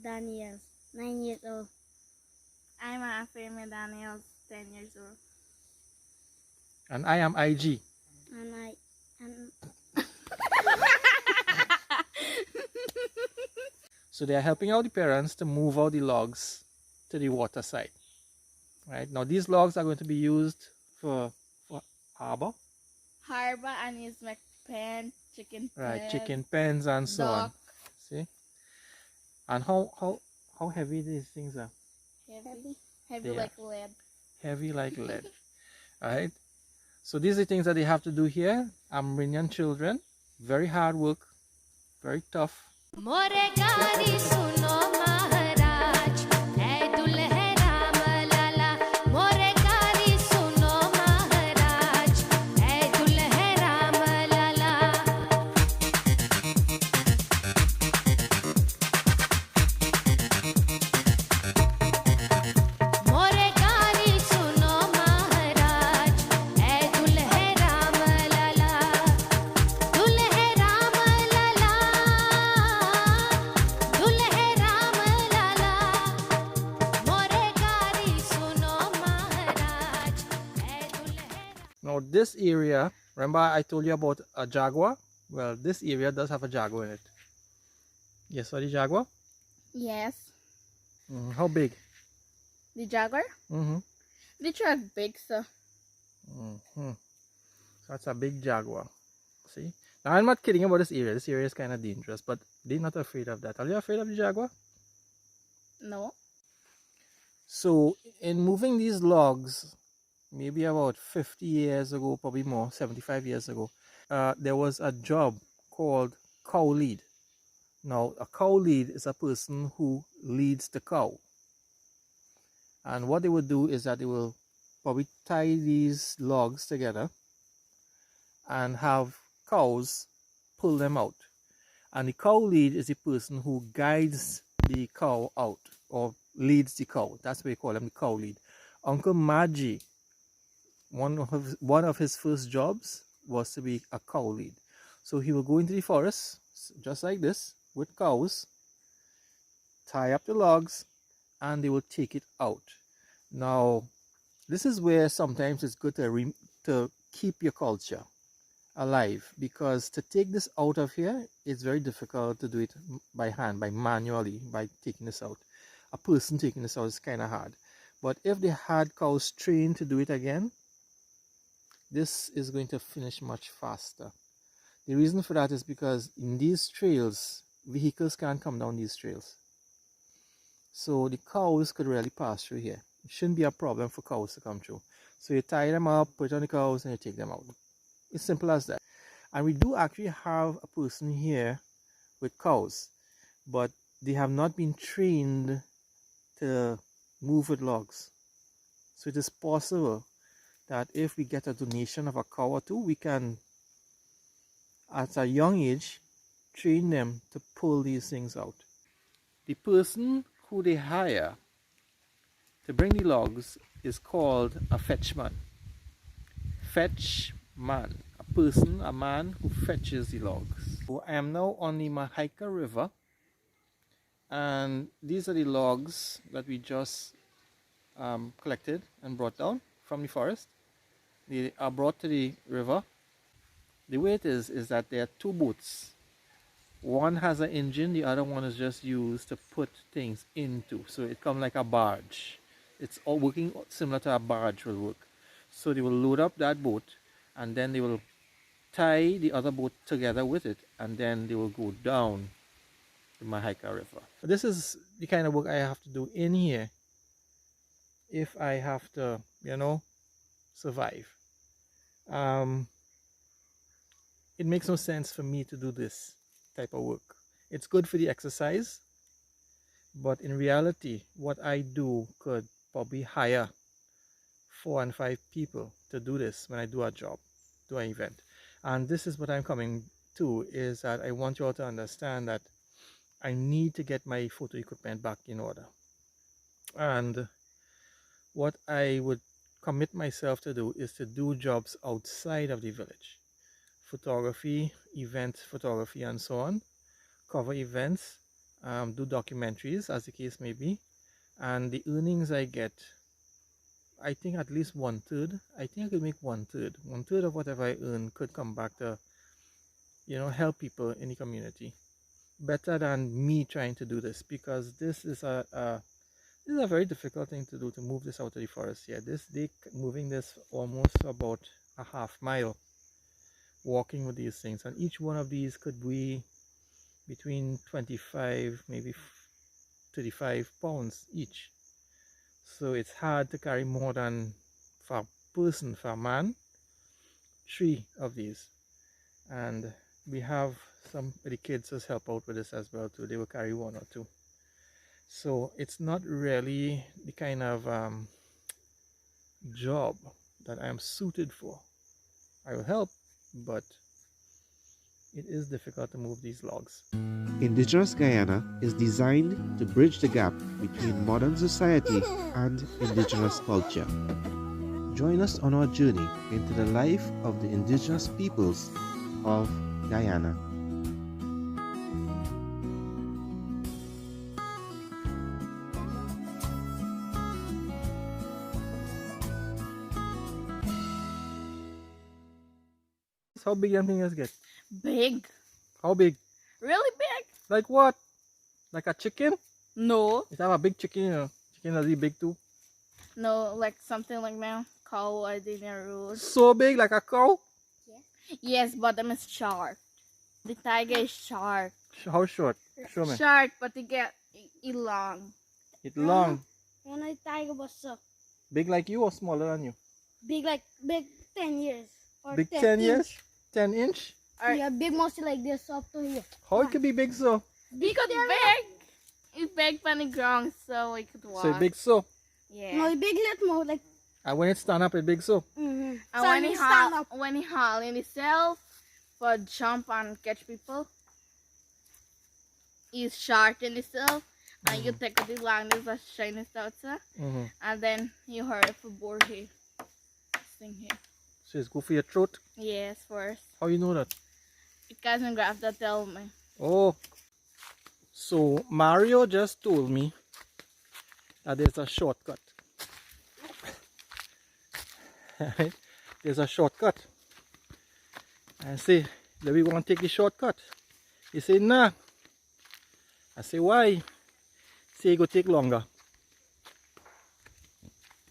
Daniels, 9 years old. I'm Afemi Daniels, 10 years old. And I am IG. And So they are helping out the parents to move out the logs to the water side. Right now, these logs are going to be used for harbor. Harbor and use my pen, chicken pen. Right, chicken pens and so on. See? And how heavy these things are? Heavy like lead. Heavy like lead. Alright? So these are the things that they have to do here. Amerindian children. Very hard work. Very tough. Now this area, remember I told you about a jaguar? Well, this area does have a jaguar in it. Yes, saw the jaguar? Yes. How big? The jaguar? The truck big, so. So that's a big jaguar. See? Now I'm not kidding about this area. This area is kind of dangerous, but they're not afraid of that. Are you afraid of the jaguar? No. So in moving these logs, maybe about 50 years ago, probably more, 75 years ago, there was a job called cow lead. Now, a cow lead is a person who leads the cow. And what they would do is that they will probably tie these logs together and have cows pull them out. And the cow lead is the person who guides the cow out or leads the cow. That's why we call him the cow lead. Uncle Maggi, one of his first jobs was to be a cow lead. So he will go into the forest just like this with cows, tie up the logs, and they will take it out. Now, this is where sometimes it's good to keep your culture alive, because to take this out of here, it's very difficult to do it by hand, manually, by taking this out. A person taking this out is kind of hard. But if they had cows trained to do it again, this is going to finish much faster. The reason for that is because in these trails, vehicles can't come down these trails. So the cows could really pass through here. It shouldn't be a problem for cows to come through. So you tie them up, put it on the cows, and you take them out. It's simple as that. And we do actually have a person here with cows, but they have not been trained to move with logs. So it is possible that if we get a donation of a cow or two, we can, at a young age, train them to pull these things out. The person who they hire to bring the logs is called a fetchman. Fetchman, a man who fetches the logs. So I am now on the Mahaica River, and these are the logs that we just collected and brought down from the forest. They are brought to the river. The way it is that there are two boats. One has an engine, the other one is just used to put things into. So it comes like a barge. It's all working similar to a barge will work. So they will load up that boat, and then they will tie the other boat together with it, and then they will go down the Mahaica River. This is the kind of work I have to do in here if I have to, survive. It makes no sense for me to do this type of work. It's good for the exercise, but in reality, what I do could probably hire 4 and 5 people to do this when I do a job, do an event. And this is what I'm coming to, is that I want you all to understand that I need to get my photo equipment back in order. And what I would commit myself to do is to do jobs outside of the village. Photography, event photography, and so on. Cover events do documentaries, as the case may be, and the earnings I get, I think at least 1/3. I think I could make 1/3. 1/3 of whatever I earn could come back to, help people in the community. Better than me trying to do this, because this is a very difficult thing to do, to move this out of the forest here. They moving this almost about a half mile, walking with these things, and each one of these could weigh between 25, maybe 35 pounds each. So it's hard to carry more than, for a man, 3 of these. And we have some of the kids as help out with this as well too. They will carry 1 or 2. So it's not really the kind of job that I am suited for. I will help, but it is difficult to move these logs. Indigenous Guyana is designed to bridge the gap between modern society and indigenous culture. Join us on our journey into the life of the indigenous peoples of Guyana. How big them things get? Big. How big? Really big? Like what? Like a chicken? No. If I have a big chicken, chicken is really big too. No, like something like that. Cow I didn't road. So big, like a cow? Yes, but them is short. The tiger is short. How short? Show me. Short, but it get it long. It's long. When I tiger was so Big like you or smaller than you? big, like big 10 years. Or Big 10 years? inch. 10 inch? Yeah, big mostly like this up to here. How it could be big so? Because big. It's big from the ground, so we could walk. So it big so? Yeah. No, big little more like. And when it stand up, it big so? Mm-hmm. And So when you he stand haul, up. when he haul in himself for jump and catch people, he's short in himself, and you take the longest of shiny stuff, and then you hurry for board here. Thing here. So it's good for your throat? Yes, first. How you know that? Because my grandpa tell me. Oh. So Mario just told me that there's a shortcut. There's a shortcut. I say, do we want to take the shortcut? He said, nah. I say, why? Say it go take longer.